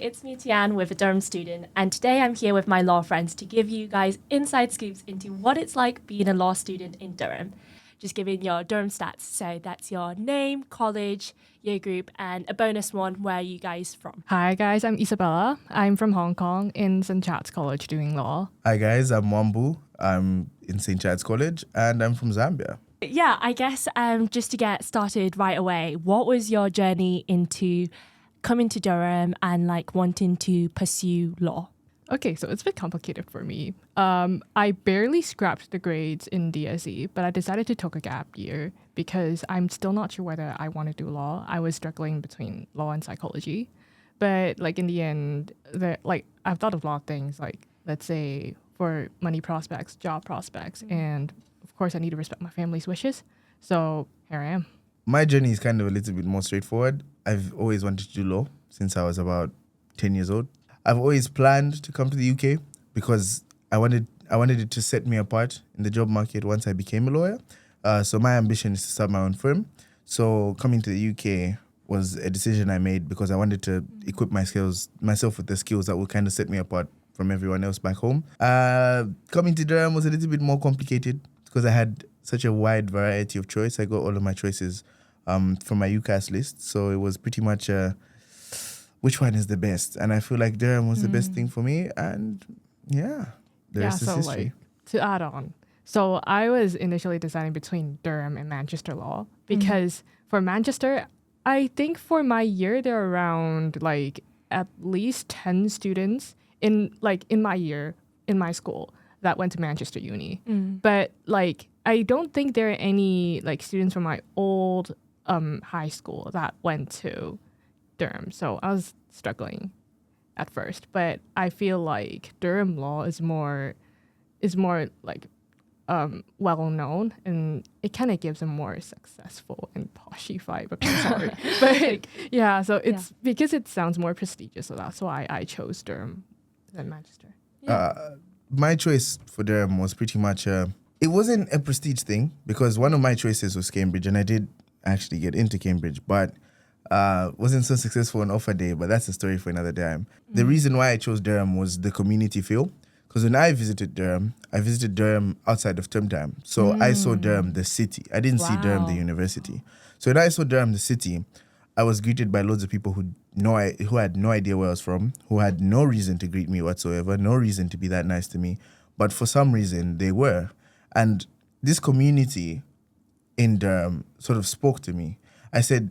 it's me, Tian, with a Durham student, and today I'm here with my law friends to give you guys inside scoops into what it's like being a law student in Durham. Just giving your Durham stats. So that's your name, college, year group, and a bonus one, where are you guys from? Hi guys, I'm Isabella. I'm from Hong Kong in St. Chad's College doing law. Hi guys, I'm Mwambu. I'm in St. Chad's College and I'm from Zambia. Yeah, I guess just to get started right away, what was your journey into coming to Durham and like wanting to pursue law? Okay, so it's a bit complicated for me. I barely scrapped the grades in DSE, but I decided to take a gap year because I'm still not sure whether I want to do law. I was struggling between law and psychology. But like in the end, I've thought of a lot of things, like let's say for money prospects, job prospects, and of course I need to respect my family's wishes. So here I am. My journey is kind of a little bit more straightforward. I've always wanted to do law since I was about 10 years old. I've always planned to come to the UK because I wanted it to set me apart in the job market once I became a lawyer. So my ambition is to start my own firm. So coming to the UK was a decision I made because I wanted to equip myself with the skills that would kind of set me apart from everyone else back home. Coming to Durham was a little bit more complicated because I had such a wide variety of choice. I got all of my choices from my UCAS list. So it was pretty much which one is the best? And I feel like Durham was the best thing for me. And yeah, the rest is history. Like, to add on, so I was initially deciding between Durham and Manchester Law because for Manchester, I think for my year, there are around like at least 10 students in my year, in my school that went to Manchester Uni. But like, I don't think there are any like students from my old high school that went to Durham. So I was struggling at first, but I feel like Durham Law is more like well known, and it kind of gives a more successful and poshy vibe. I'm sorry, but yeah. So it's because it sounds more prestigious, so that's why I chose Durham than Manchester. My choice for Durham was pretty much it wasn't a prestige thing because one of my choices was Cambridge, and I did actually get into Cambridge, but wasn't so successful on offer day, but that's a story for another time. The reason why I chose Durham was the community feel. Because when I visited Durham outside of term time. So I saw Durham, the city. I didn't see Durham, the university. So when I saw Durham, the city, I was greeted by loads of people who had no idea where I was from, who had no reason to greet me whatsoever, no reason to be that nice to me. But for some reason, they were. And this community in Durham sort of spoke to me. I said,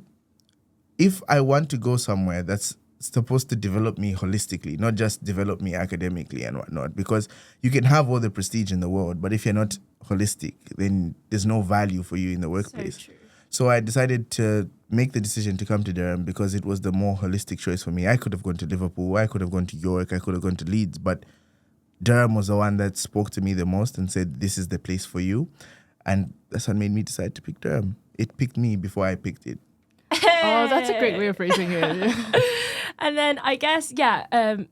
if I want to go somewhere that's supposed to develop me holistically, not just develop me academically and whatnot, because you can have all the prestige in the world, but if you're not holistic, then there's no value for you in the workplace. So I decided to make the decision to come to Durham because it was the more holistic choice for me. I could have gone to Liverpool, I could have gone to York, I could have gone to Leeds, but Durham was the one that spoke to me the most and said, this is the place for you. And that's what made me decide to pick Durham. It picked me before I picked it. Oh, that's a great way of phrasing it. And then I guess,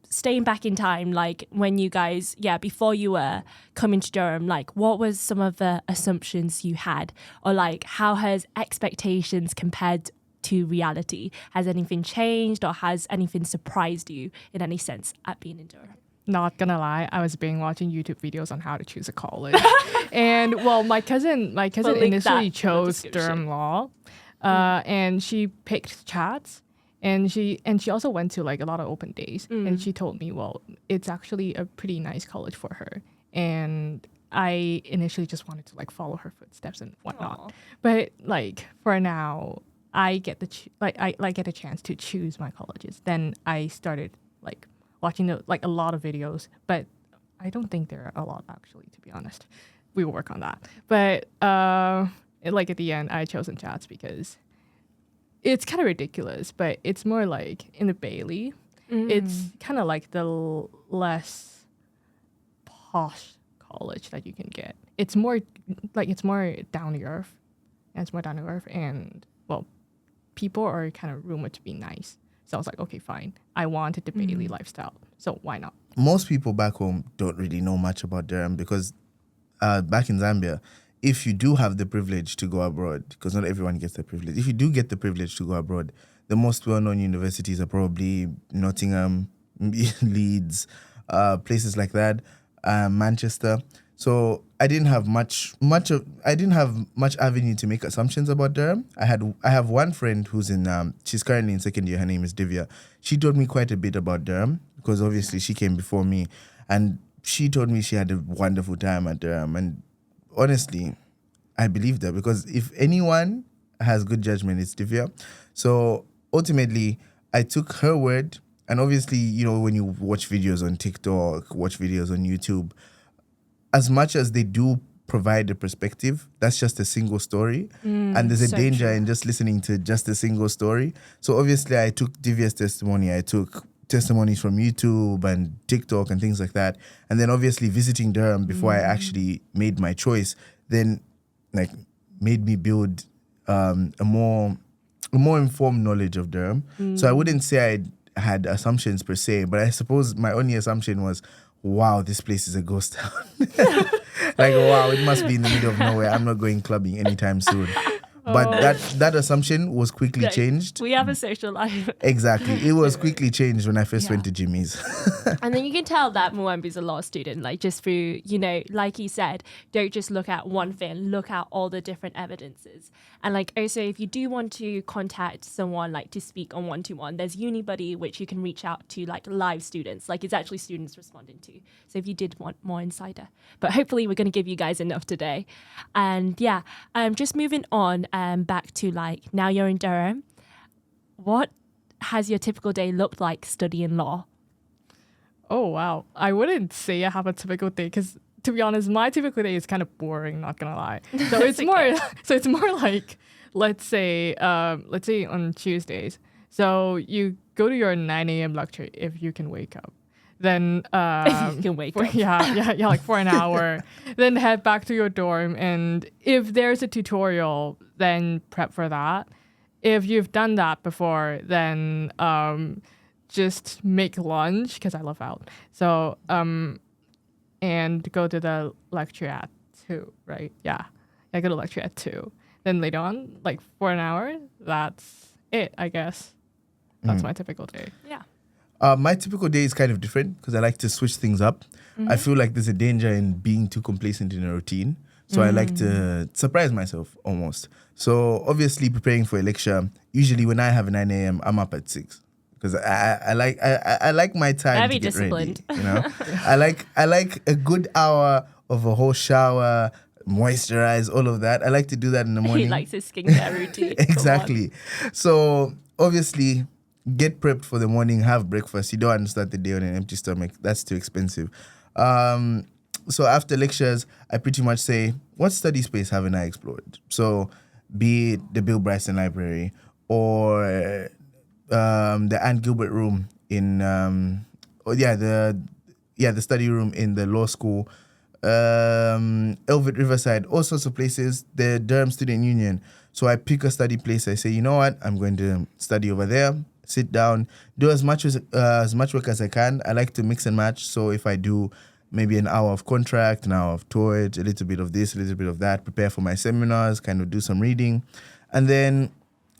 staying back in time, like when you guys, before you were coming to Durham, like what was some of the assumptions you had? Or like how has expectations compared to reality? Has anything changed or has anything surprised you in any sense at being in Durham? Not gonna lie, I was watching YouTube videos on how to choose a college. And well, my cousin initially chose Durham Law. And she picked Chats, and she also went to like a lot of open days, and she told me, well, it's actually a pretty nice college for her, and I initially just wanted to like follow her footsteps and whatnot. Aww. But like for now, I get I get a chance to choose my colleges. Then I started like watching a lot of videos, but I don't think there are a lot actually, to be honest. We will work on that, but like at the end, I chose in Chats because it's kind of ridiculous, but it's more like in the Bailey. It's kind of like the less posh college that you can get. It's more down to earth. And it's more down to earth, and well, people are kind of rumored to be nice. So I was like, okay, fine. I wanted the Bailey lifestyle, so why not? Most people back home don't really know much about Durham because back in Zambia, if you do have the privilege to go abroad, because not everyone gets the privilege, if you do get the privilege to go abroad, the most well-known universities are probably Nottingham, Leeds, places like that, Manchester. So I didn't have much avenue to make assumptions about Durham. I have one friend who's she's currently in second year. Her name is Divya. She told me quite a bit about Durham because obviously she came before me, and she told me she had a wonderful time at Durham. And honestly, I believed her because if anyone has good judgment, it's Divya. So ultimately, I took her word. And obviously, when you watch videos on TikTok, watch videos on YouTube, as much as they do provide a perspective, that's just a single story. And there's a danger in just listening to just a single story. So obviously, I took Divya's testimony. I took testimonies from YouTube and TikTok and things like that. And then obviously visiting Durham before I actually made my choice, then made me build a more informed knowledge of Durham. So I wouldn't say I had assumptions per se, but I suppose my only assumption was, wow, this place is a ghost town. Wow, it must be in the middle of nowhere. I'm not going clubbing anytime soon. But that assumption was quickly changed. We have a social life. Exactly. It was quickly changed when I first went to Jimmy's. And then you can tell that Mwambu's a law student, just through, like he said, don't just look at one thing, look at all the different evidences. And also, if you do want to contact someone to speak on one-to-one, there's UniBuddy, which you can reach out to live students. It's actually students responding to. So if you did want more insider. But hopefully we're going to give you guys enough today. And just moving on back to now you're in Durham. What has your typical day looked like studying law? Oh, wow. I wouldn't say I have a typical day because, to be honest, my typical day is kind of boring, not gonna lie. So it's more like, let's say on Tuesdays. So you go to your 9 a.m. lecture if you can wake up. Then you can wake up. Yeah, for an hour. Then head back to your dorm, and if there's a tutorial, then prep for that. If you've done that before, then just make lunch because I love out. So and go to the lecture at 2, right? Yeah, I go to lecture at 2. Then later on, for an hour, that's it, I guess. That's my typical day. Yeah. My typical day is kind of different because I like to switch things up. I feel like there's a danger in being too complacent in a routine. So I like to surprise myself almost. So obviously preparing for a lecture, usually when I have a 9 a.m., I'm up at 6. Because I like my time Very to get disciplined. ready. I like a good hour of a whole shower, moisturize, all of that. I like to do that in the morning. He likes his skincare routine. Exactly. So obviously get prepped for the morning, have breakfast. You don't want to start the day on an empty stomach. That's too expensive. So after lectures, I pretty much say, what study space haven't I explored? So be it the Bill Bryson Library or the Anne Gilbert room in the study room in the law school, Elwood Riverside, all sorts of places, the Durham Student Union. So I pick a study place. I say, you know what, I'm going to study over there, sit down, do as much work as I can. I like to mix and match. So if I do maybe an hour of contract, an hour of torage, a little bit of this, a little bit of that, prepare for my seminars, kind of do some reading. And then,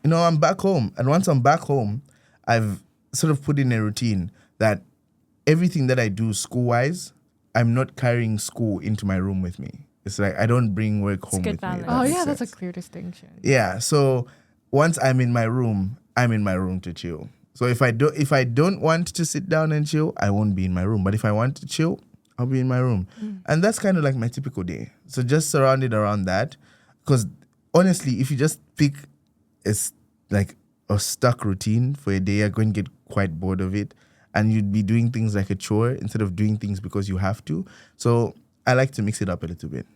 I'm back home. And once I'm back home, I've sort of put in a routine that everything that I do school-wise, I'm not carrying school into my room with me. It's I don't bring work home with me. Oh, yeah, that's a clear distinction. Yeah, so once I'm in my room to chill. So if I don't want to sit down and chill, I won't be in my room. But if I want to chill, I'll be in my room. And that's kind of like my typical day. So just surrounded around that. Because honestly, if you just pick a stuck routine for a day, you're going to get quite bored of it. And you'd be doing things like a chore instead of doing things because you have to. So I like to mix it up a little bit.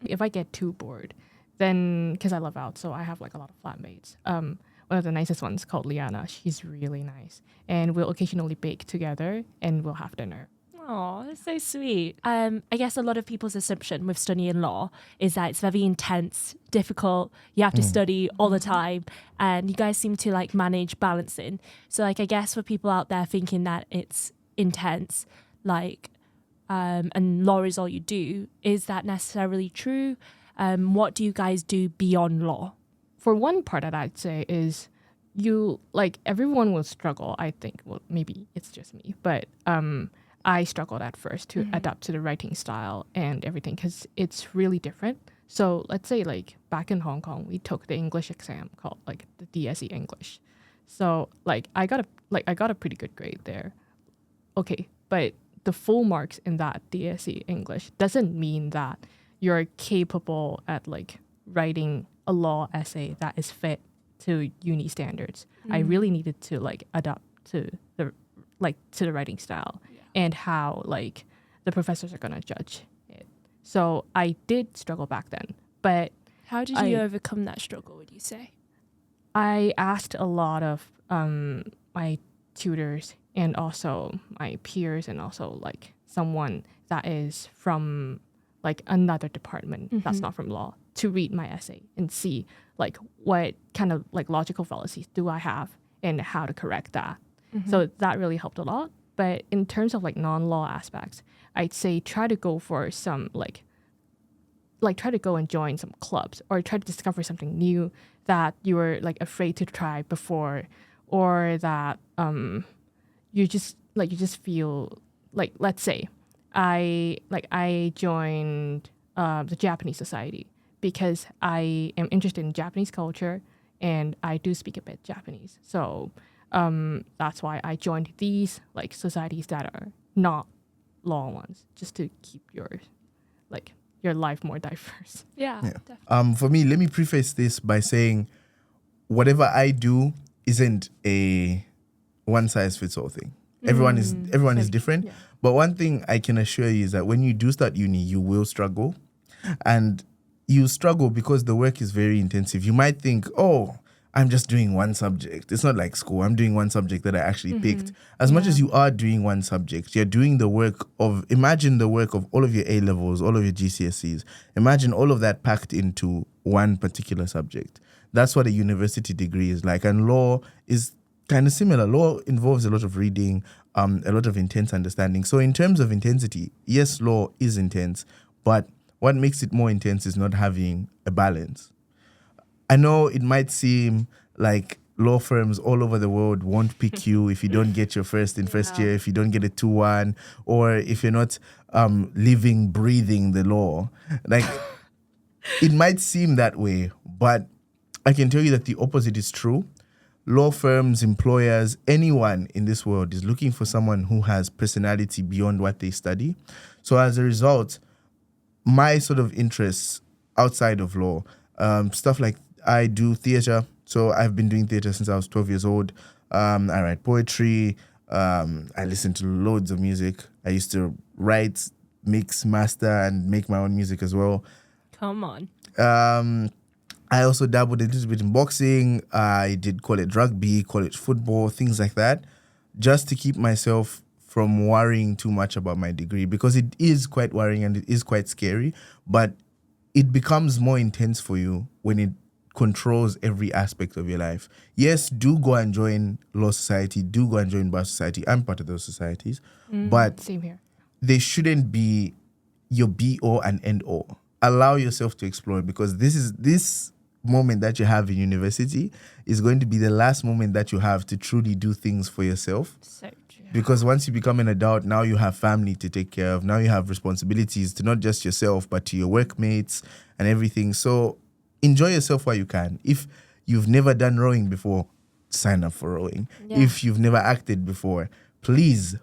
If I get too bored, then, because I love out, so I have a lot of flatmates. One of the nicest ones called Liana. She's really nice. And we'll occasionally bake together and we'll have dinner. Oh, that's so sweet. I guess a lot of people's assumption with studying law is that it's very intense, difficult. You have to study all the time, and you guys seem to manage balancing. So I guess for people out there thinking that it's intense, and law is all you do, is that necessarily true? What do you guys do beyond law? For one part that I'd say is you like everyone will struggle, I think. Well, maybe it's just me, but I struggled at first to adapt to the writing style and everything because it's really different. So let's say like back in Hong Kong, we took the English exam called like the DSE English. So like I got a pretty good grade there. Okay, but the full marks in that DSE English doesn't mean that you're capable at like writing a law essay that is fit to uni standards. I really needed to like adapt to the writing style and how like the professors are gonna judge it. So I did struggle back then, but how did you overcome that struggle, would you say? I asked a lot of my tutors and also my peers and also like someone that is from like another department that's not from law to read my essay and see like what kind of like logical fallacies do I have and how to correct that. So that really helped a lot. But in terms of like non-law aspects, I'd say try to go for some like try to go and join some clubs or try to discover something new that you were like afraid to try before, or that you just feel like, let's say I joined the Japanese Society because I am interested in Japanese culture and I do speak a bit Japanese. So that's why I joined these like societies that are not law ones, just to keep your life more diverse. Yeah. Definitely. For me, let me preface this by saying whatever I do isn't a one size fits all thing. Everyone is different. Yeah. But one thing I can assure you is that when you do start uni, you will struggle. And you struggle because the work is very intensive. You might think, oh, I'm just doing one subject. It's not like school. I'm doing one subject that I actually picked. As much as you are doing one subject, you're doing the work of, imagine the work of all of your A-levels, all of your GCSEs. Imagine all of that packed into one particular subject. That's what a university degree is like. And law is kind of similar. Law involves a lot of reading, a lot of intense understanding. So in terms of intensity, yes, law is intense, but what makes it more intense is not having a balance. I know it might seem like law firms all over the world won't pick you if you don't get your first in first year, if you don't get a 2-1, or if you're not living, breathing the law. Like, it might seem that way, but I can tell you that the opposite is true. Law firms, employers, anyone in this world is looking for someone who has personality beyond what they study. So as a result, my sort of interests outside of law, stuff like I do theater. So I've been doing theater since I was 12 years old. I write poetry. I listen to loads of music. I used to write, mix, master, and make my own music as well. Come on. I also dabbled a little bit in boxing. I did college rugby, college football, things like that, just to keep myself from worrying too much about my degree, because it is quite worrying and it is quite scary, but it becomes more intense for you when it controls every aspect of your life. Yes, do go and join Law Society, do go and join Bar Society. I'm part of those societies, but Same here. They shouldn't be your be-all and end-all. Allow yourself to explore, because this moment that you have in university is going to be the last moment that you have to truly do things for yourself. So true. Because once you become an adult, now you have family to take care of. Now you have responsibilities to not just yourself, but to your workmates and everything. So enjoy yourself while you can. If you've never done rowing before, sign up for rowing. Yeah. If you've never acted before, please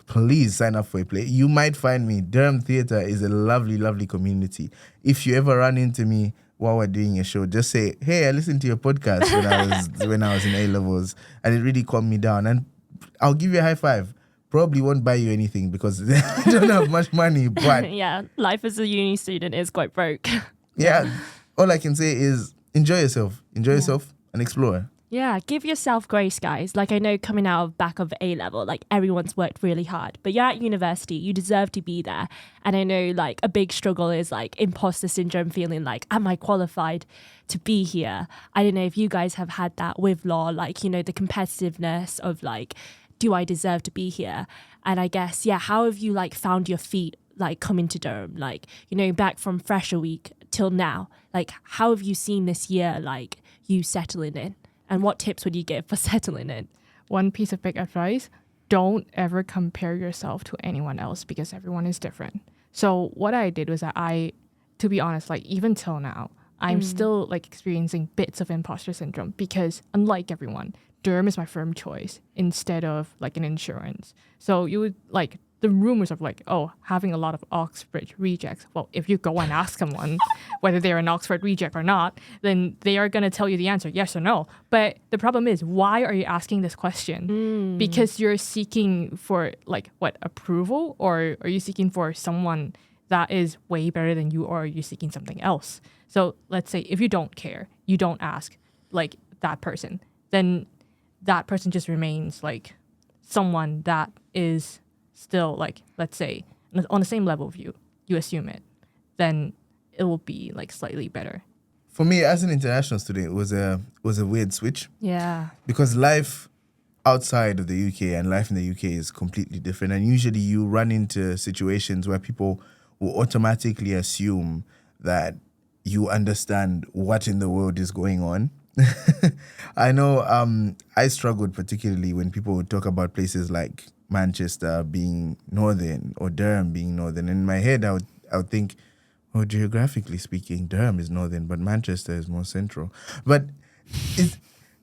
sign up for a play. You might find me. Durham Theatre is a lovely, lovely community. If you ever run into me while we're doing a show, just say, hey, I listened to your podcast when I was in A-levels, and it really calmed me down. And I'll give you a high five. Probably won't buy you anything because I don't have much money, but yeah, life as a uni student is quite broke. Yeah, all I can say is enjoy yourself and explore. Yeah, give yourself grace, guys. Like, I know coming out of back of A-level, like, everyone's worked really hard. But you're at university, you deserve to be there. And I know, like, a big struggle is, like, imposter syndrome, feeling like, am I qualified to be here? I don't know if you guys have had that with law, like, you know, the competitiveness of, like, do I deserve to be here? And I guess, yeah, how have you, like, found your feet, like, coming to Durham? Like, you know, back from Fresher Week till now, like, how have you seen this year, like, you settling in? And what tips would you give for settling in? One piece of big advice, don't ever compare yourself to anyone else because everyone is different. So what I did was that to be honest, like even till now, I'm still like experiencing bits of imposter syndrome because unlike everyone, Durham is my firm choice instead of like an insurance. So you would like the rumors of like, oh, having a lot of Oxford rejects. Well, if you go and ask someone whether they're an Oxford reject or not, then they are going to tell you the answer, yes or no. But the problem is, why are you asking this question? Because you're seeking for like what, approval? Or are you seeking for someone that is way better than you, or are you seeking something else? So let's say if you don't care, you don't ask like that person, then that person just remains like someone that is still like, let's say on the same level of you assume it, then it will be like slightly better. For me, as an international student, it was a weird switch. Yeah. Because life outside of the UK and life in the UK is completely different. And usually you run into situations where people will automatically assume that you understand what in the world is going on. I know I struggled particularly when people would talk about places like Manchester being northern or Durham being northern. In my head, I would think, oh, geographically speaking, Durham is northern, but Manchester is more central. But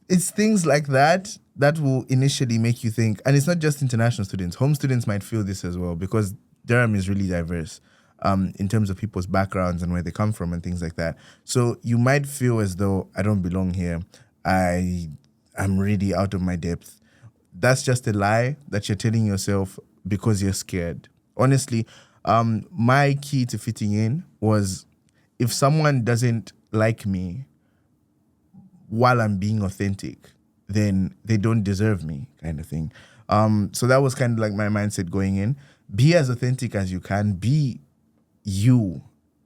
it's things like that will initially make you think, and it's not just international students. Home students might feel this as well because Durham is really diverse in terms of people's backgrounds and where they come from and things like that. So you might feel as though I don't belong here. I'm really out of my depth. That's just a lie that you're telling yourself because you're scared. Honestly, my key to fitting in was if someone doesn't like me while I'm being authentic, then they don't deserve me, kind of thing. So that was kind of like my mindset going in. Be as authentic as you can. Be you.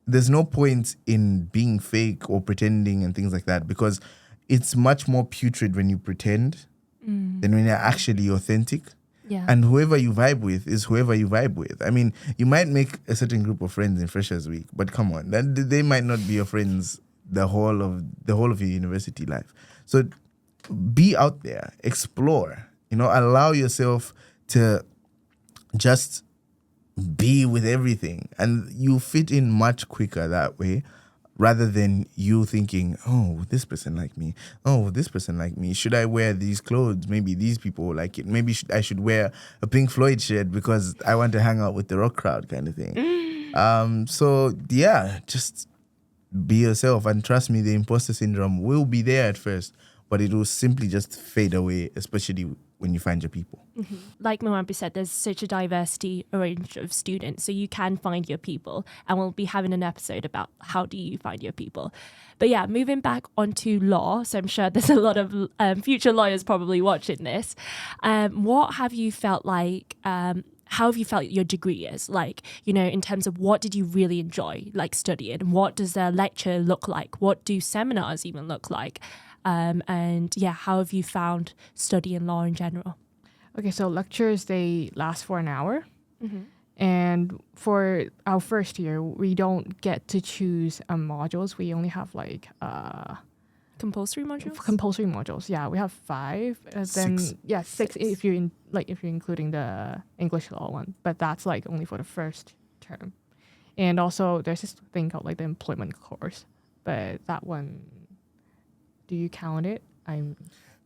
There's no point in being fake or pretending and things like that because it's much more putrid when you pretend than when you're actually authentic. Yeah. And whoever you vibe with is whoever you vibe with. I mean, you might make a certain group of friends in Freshers Week, but come on, they might not be your friends the whole of your university life. So be out there, explore, allow yourself to just be with everything, and you fit in much quicker that way rather than you thinking, oh, this person like me. Oh, this person like me. Should I wear these clothes? Maybe these people like it. Maybe I should wear a Pink Floyd shirt because I want to hang out with the rock crowd kind of thing. So, yeah, just be yourself. And trust me, the imposter syndrome will be there at first, but it will simply just fade away, especially when you find your people. Mm-hmm. Like Mwambu said, there's such a diversity range of students, so you can find your people, and we'll be having an episode about how do you find your people. But yeah, moving back onto law, so I'm sure there's a lot of future lawyers probably watching this. What have you felt like, how have you felt your degree is? Like, in terms of what did you really enjoy, like studying? What does a lecture look like? What do seminars even look like? And yeah, how have you found studying law in general? Okay, so lectures, they last for an hour. And for our first year, we don't get to choose modules. We only have like compulsory modules. Compulsory modules, yeah. We have 5. Then yeah, 6 if you're including the English law one. But that's like only for the first term. And also there's this thing called like the employment course, but that one, do you count it?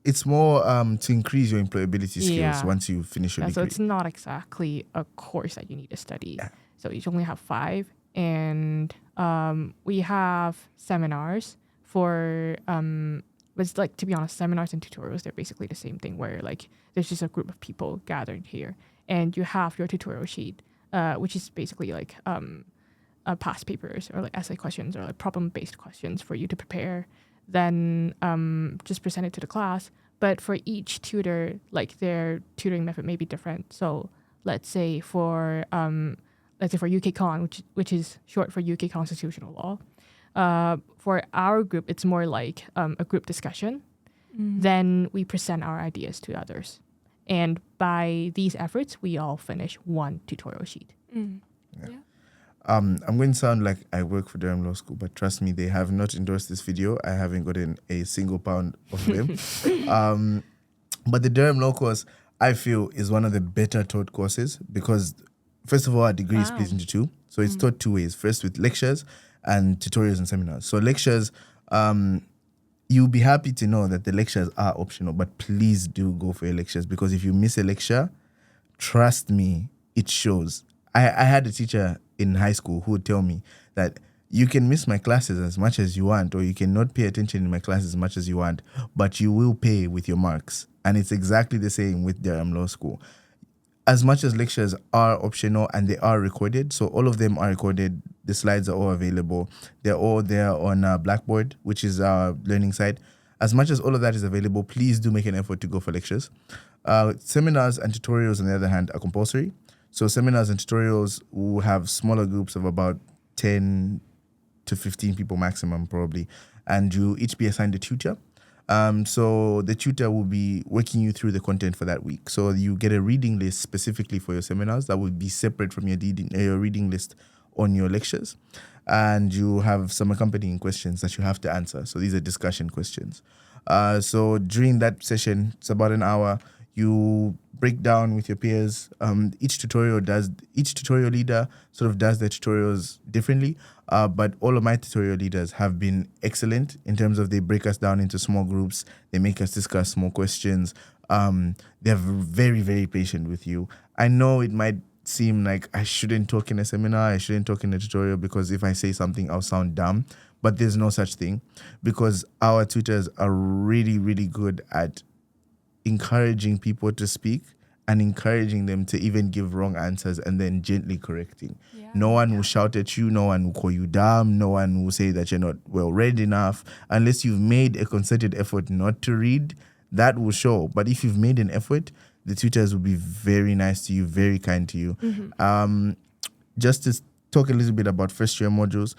It's more to increase your employability skills once you finish your degree. So it's not exactly a course that you need to study. Yeah. So you only have 5. And we have seminars for, it's like, to be honest, seminars and tutorials, they're basically the same thing where like there's just a group of people gathered here. And you have your tutorial sheet, which is basically like past papers or like essay questions or like problem-based questions for you to prepare. Then just present it to the class. But for each tutor, like their tutoring method may be different. So let's say for UK Con, which is short for UK Constitutional Law, for our group, it's more like a group discussion. Then we present our ideas to others. And by these efforts, we all finish one tutorial sheet. Yeah. I'm going to sound like I work for Durham Law School, but trust me, they have not endorsed this video. I haven't gotten a single pound of them. But the Durham Law course, I feel, is one of the better taught courses because, first of all, our degree is split into two. So it's taught two ways. First with lectures and tutorials and seminars. So lectures, you'll be happy to know that the lectures are optional, but please do go for your lectures because if you miss a lecture, trust me, it shows. I had a teacher in high school who would tell me that you can miss my classes as much as you want, or you can not pay attention in my classes as much as you want, but you will pay with your marks. And it's exactly the same with Durham Law School. As much as lectures are optional and they are recorded, so all of them are recorded, the slides are all available. They're all there on Blackboard, which is our learning site. As much as all of that is available, please do make an effort to go for lectures. Seminars and tutorials, on the other hand, are compulsory. So seminars and tutorials will have smaller groups of about 10 to 15 people maximum, probably. And you each be assigned a tutor. So the tutor will be working you through the content for that week. So you get a reading list specifically for your seminars that will be separate from your reading list on your lectures. And you have some accompanying questions that you have to answer. So these are discussion questions. So during that session, it's about an hour. You break down with your peers. Each tutorial leader sort of does their tutorials differently. But all of my tutorial leaders have been excellent in terms of they break us down into small groups. They make us discuss small questions. They're very, very patient with you. I know it might seem like I shouldn't talk in a seminar, I shouldn't talk in a tutorial because if I say something, I'll sound dumb. But there's no such thing because our tutors are really, really good at encouraging people to speak and encouraging them to even give wrong answers and then gently correcting. No one will shout at you. No one will call you dumb. No one will say that you're not well read enough. Unless you've made a concerted effort not to read, that will show. But if you've made an effort, the tutors will be very nice to you, very kind to you. Just to talk a little bit about first year modules,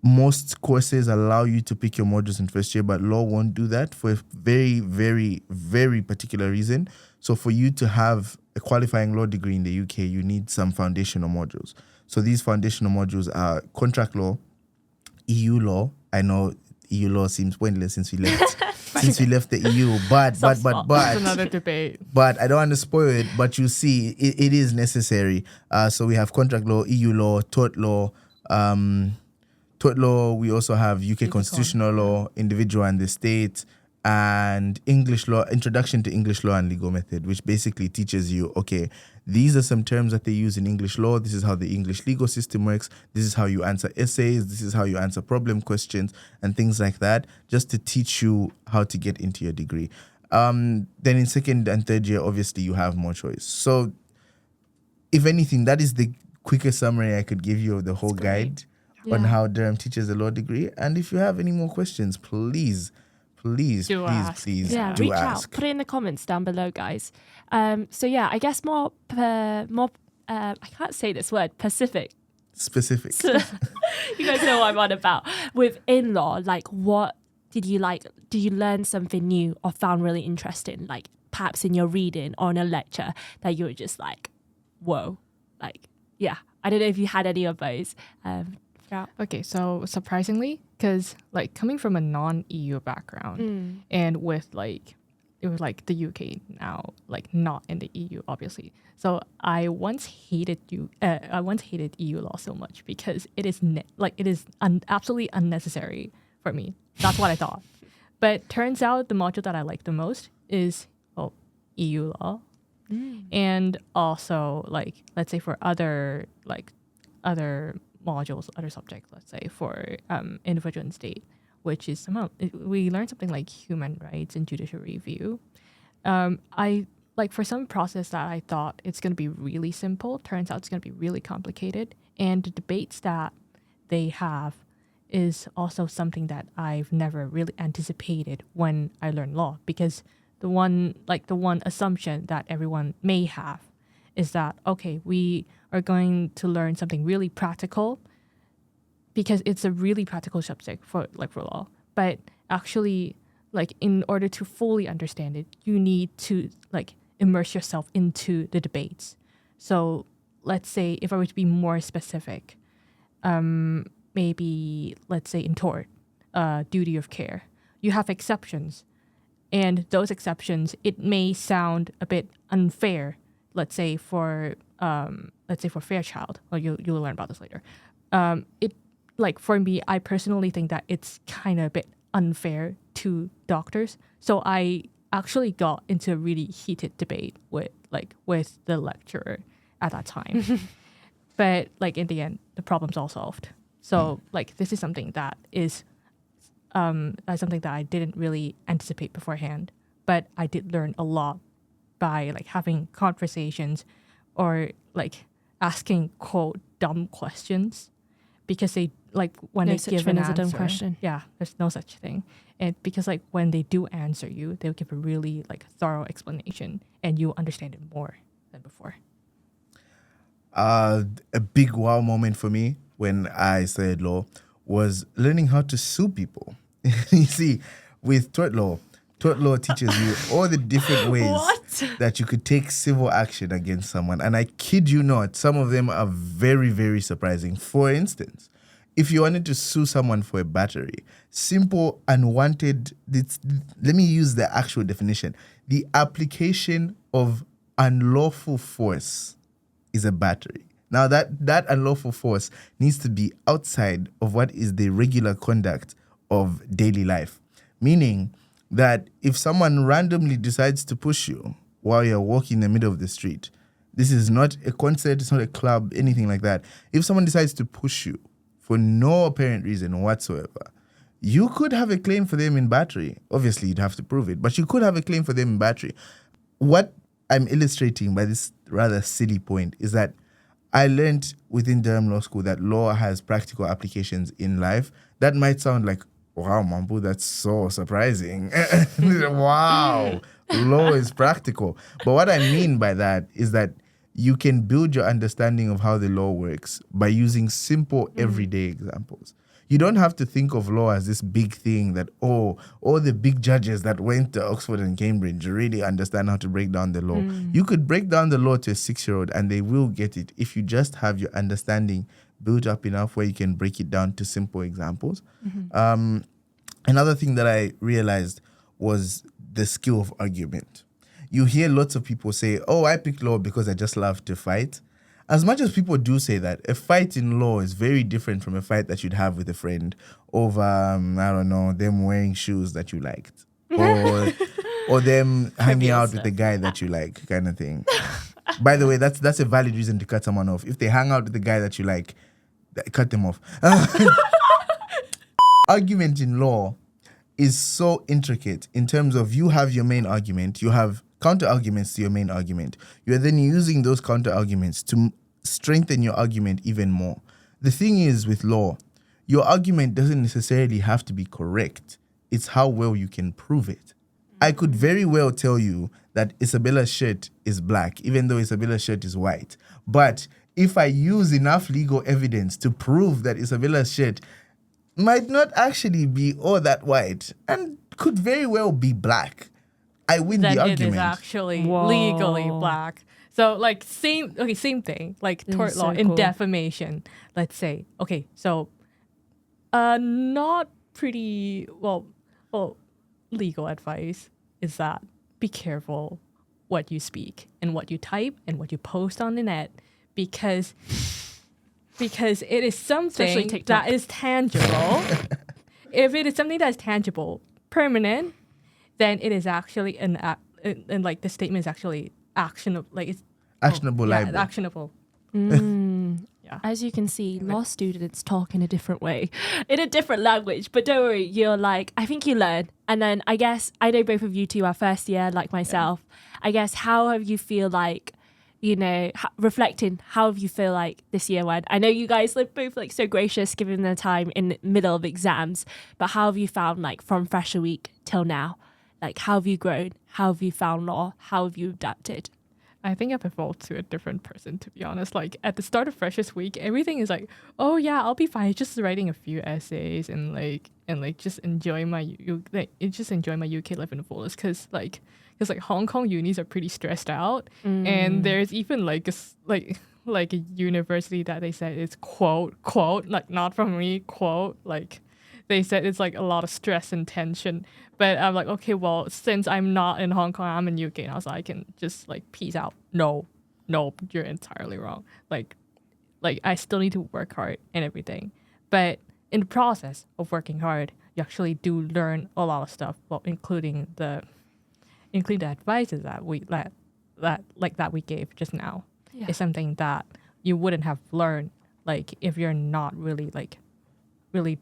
most courses allow you to pick your modules in first year, but law won't do that for a very, very, very particular reason. So for you to have a qualifying law degree in the UK, you need some foundational modules. So these foundational modules are contract law, EU law. I know EU law seems pointless since we left since we left the EU, but That's another debate. But I don't want to spoil it. But you see, it is necessary. So we have contract law, EU law, tort law. Tort law, we also have UK constitutional law, individual and the state, and English law, introduction to English law and legal method, which basically teaches you, okay, these are some terms that they use in English law. This is how the English legal system works. This is how you answer essays. This is how you answer problem questions and things like that, just to teach you how to get into your degree. Then in second and third year, obviously, you have more choice. So if anything, that is the quickest summary I could give you of the whole guide on how Durham teaches a law degree. And if you have any more questions, please do reach ask. out. Put it in the comments down below, guys. So yeah, I guess more I can't say this word, Specific. You guys know what I'm on about. Within law, like what did you like? Did you learn something new or found really interesting? Like perhaps in your reading or in a lecture that you were just like, whoa. Like, yeah. I don't know if you had any of those. Okay, so surprisingly, because like coming from a non-EU background and with like it was like the UK now, like not in the EU, obviously. So I once hated EU law so much because it is absolutely unnecessary for me. That's what I thought. But turns out the module that I like the most is EU law, and also like let's say for other modules, other subjects, let's say for individual and state, which is we learned something like human rights and judicial review. I like for some process that I thought it's going to be really simple, turns out it's going to be really complicated. And the debates that they have is also something that I've never really anticipated when I learned law, because the one assumption that everyone may have is that, okay, we are going to learn something really practical because it's a really practical subject for law. But actually, like in order to fully understand it, you need to like immerse yourself into the debates. So let's say if I were to be more specific, maybe, let's say in tort, duty of care, you have exceptions. And those exceptions, it may sound a bit unfair, let's say for Fairchild, or you'll learn about this later. It, like, for me, I personally think that it's kind of a bit unfair to doctors. So I actually got into a really heated debate with the lecturer at that time. But like in the end, the problem's all solved. So like this is something that is something that I didn't really anticipate beforehand, but I did learn a lot by like having conversations or like asking quote dumb questions, because they like when no they such give thing an as answer, a dumb question. yeah, there's no such thing. And because like when they do answer you, they'll give a really like thorough explanation and you understand it more than before. A big wow moment for me when I studied law was learning how to sue people. You see, with tort law teaches you all the different ways that you could take civil action against someone. And I kid you not, some of them are very, very surprising. For instance, if you wanted to sue someone for a battery, simple, unwanted, let me use the actual definition. The application of unlawful force is a battery. Now, that unlawful force needs to be outside of what is the regular conduct of daily life. Meaning that if someone randomly decides to push you while you're walking in the middle of the street, this is not a concert, it's not a club, anything like that. If someone decides to push you for no apparent reason whatsoever, you could have a claim for them in battery. Obviously, you'd have to prove it, but you could have a claim for them in battery. What I'm illustrating by this rather silly point is that I learned within Durham Law School that law has practical applications in life. That might sound like, wow, Mwambu, that's so surprising. Wow, law is practical. But what I mean by that is that you can build your understanding of how the law works by using simple everyday examples. You don't have to think of law as this big thing that, all the big judges that went to Oxford and Cambridge really understand how to break down the law. You could break down the law to a 6-year-old and they will get it if you just have your understanding built up enough where you can break it down to simple examples. Another thing that I realized was the skill of argument. You hear lots of people say, oh, I picked law because I just love to fight. As much as people do say that, a fight in law is very different from a fight that you'd have with a friend over, I don't know, them wearing shoes that you liked. Or them hanging out with the guy that you like, kind of thing. By the way, that's a valid reason to cut someone off. If they hang out with the guy that you like, cut them off. Argument in law is so intricate in terms of you have your main argument, you have counter arguments to your main argument. You're then using those counter arguments to strengthen your argument even more. The thing is with law, your argument doesn't necessarily have to be correct. It's how well you can prove it. I could very well tell you that Isabella's shirt is black, even though Isabella's shirt is white. But if I use enough legal evidence to prove that Isabella's shirt might not actually be all that white and could very well be black, I win then the argument. It is actually legally black. So like same thing, like tort law in defamation. Let's say, okay, so not pretty well legal advice is that be careful what you speak and what you type and what you post on the net, because it is something that is tangible. If it is something that is tangible, permanent, then it is actually and like the statement is actually actionable. Like it's actionable. Libel. Actionable. Yeah. As you can see, law students talk in a different way, in a different language. But don't worry, you're like, I think you learn. And then I guess I know both of you two are first year, like myself. Yeah. I guess how have you feel like, you know, reflecting, how have you feel like this year went? I know you guys are both like so gracious, giving their time in the middle of exams. But how have you found like from Fresher Week till now? Like, how have you grown? How have you found law? How have you adapted? I think I've evolved to a different person, to be honest. Like, at the start of Freshers Week, everything is like, oh yeah, I'll be fine. Just writing a few essays and just enjoy my UK life in the fullest. Because Hong Kong unis are pretty stressed out, and there's even like a university that they said is quote, like not from me, quote, like they said it's like a lot of stress and tension. But I'm like, okay, well, since I'm not in Hong Kong, I'm in UK now, so I can just like peace out. No, you're entirely wrong. Like I still need to work hard and everything. But in the process of working hard, you actually do learn a lot of stuff, well, including the advices that we that we gave just now. Yeah. Is something that you wouldn't have learned like if you're not really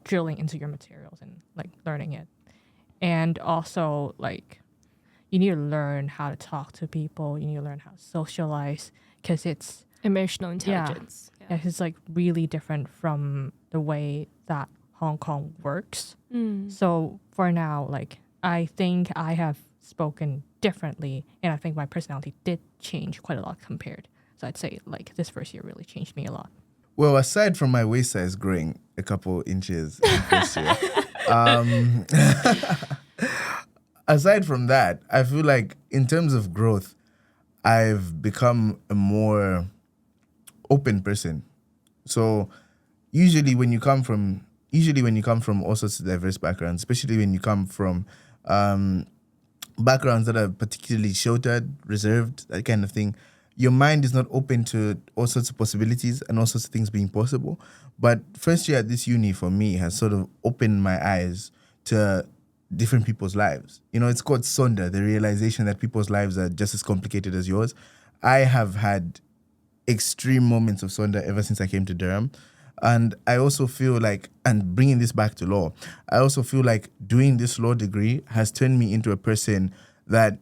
drilling into your materials and like learning it. And also like you need to learn how to talk to people, you need to learn how to socialize, because it's Emotional intelligence. yeah, it's like really different from the way that Hong Kong works. So for now, like I think I have spoken differently, and I think my personality did change quite a lot compared. So I'd say like this first year really changed me a lot. Well, aside from my waist size growing a couple inches in first year, aside from that, I feel like in terms of growth, I've become a more open person. So usually when you come from all sorts of diverse backgrounds, especially when you come from backgrounds that are particularly sheltered, reserved, that kind of thing, your mind is not open to all sorts of possibilities and all sorts of things being possible. But first year at this uni for me has sort of opened my eyes to different people's lives. You know, it's called Sonda, the realization that people's lives are just as complicated as yours. I have had extreme moments of Sonda ever since I came to Durham. And I also feel like, and bringing this back to law, I also feel like doing this law degree has turned me into a person that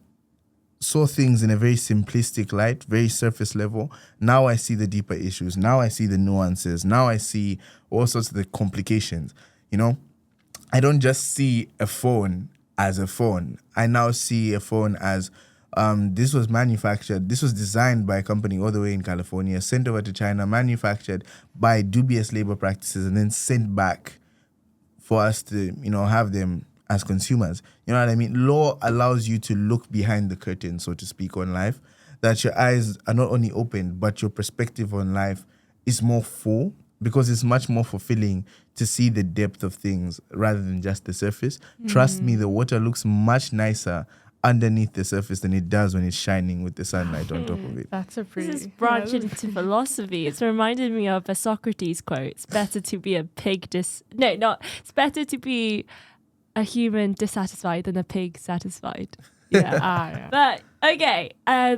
saw things in a very simplistic light, very surface level. Now I see the deeper issues. Now I see the nuances. Now I see all sorts of the complications. You know, I don't just see a phone as a phone. I now see a phone as this was manufactured, this was designed by a company all the way in California, sent over to China, manufactured by dubious labor practices, and then sent back for us to, you know, have them as consumers. You know what I mean? Law allows you to look behind the curtain, so to speak, on life, that your eyes are not only opened, but your perspective on life is more full, because it's much more fulfilling to see the depth of things rather than just the surface. Trust me, the water looks much nicer underneath the surface than it does when it's shining with the sunlight on top of it. That's a pretty... This is branching into philosophy. It's reminded me of a Socrates quote. It's better to be a pig it's better to be a human dissatisfied than a pig satisfied. Yeah. yeah. But okay,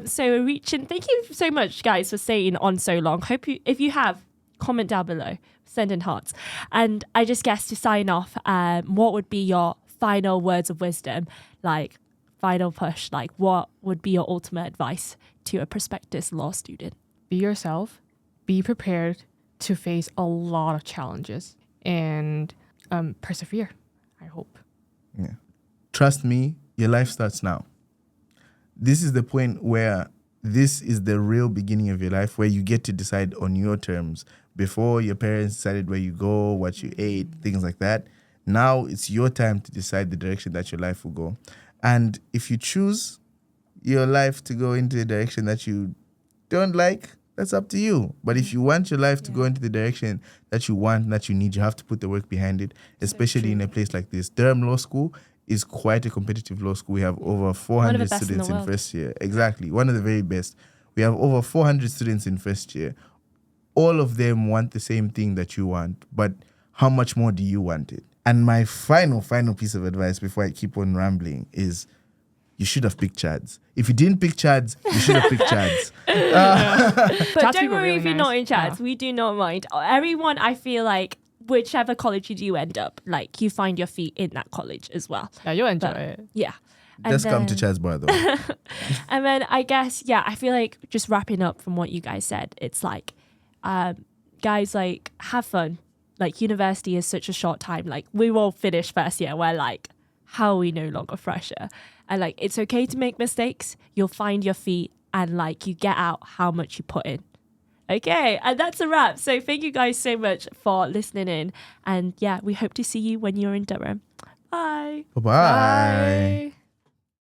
so we're reaching. Thank you so much, guys, for staying on so long. Hope you, if you have, comment down below, send in hearts. And I just guess to sign off, what would be your final words of wisdom, like final push, like what would be your ultimate advice to a prospective law student? Be yourself, be prepared to face a lot of challenges, and persevere, I hope. Yeah. Trust me, your life starts now. This is the point where this is the real beginning of your life, where you get to decide on your terms. Before, your parents decided where you go, what you ate, things like that. Now it's your time to decide the direction that your life will go. And if you choose your life to go into a direction that you don't like, that's up to you. But if you want your life to go into the direction that you want, that you need, you have to put the work behind it, especially in a place like this. Durham Law School is quite a competitive law school. We have over 400 students in first year. Exactly. One of the very best. We have over 400 students in first year. All of them want the same thing that you want, but how much more do you want it? And my final piece of advice before I keep on rambling is you should have picked Chads. If you didn't pick Chads, you should have picked Chads. But don't worry really if you're not in Chads. We do not mind. Everyone, I feel like, whichever college you do end up, like you find your feet in that college as well. Yeah, you'll enjoy it. Yeah. Just come to Chads Bar though. And then I guess, I feel like just wrapping up from what you guys said, it's like, guys, like, have fun. Like, university is such a short time. Like, we will finish first year. We're like, how are we no longer fresher? And like, it's okay to make mistakes. You'll find your feet and like, you get out how much you put in. Okay, and that's a wrap. So thank you guys so much for listening in. And yeah, we hope to see you when you're in Durham. Bye. Bye-bye. Bye.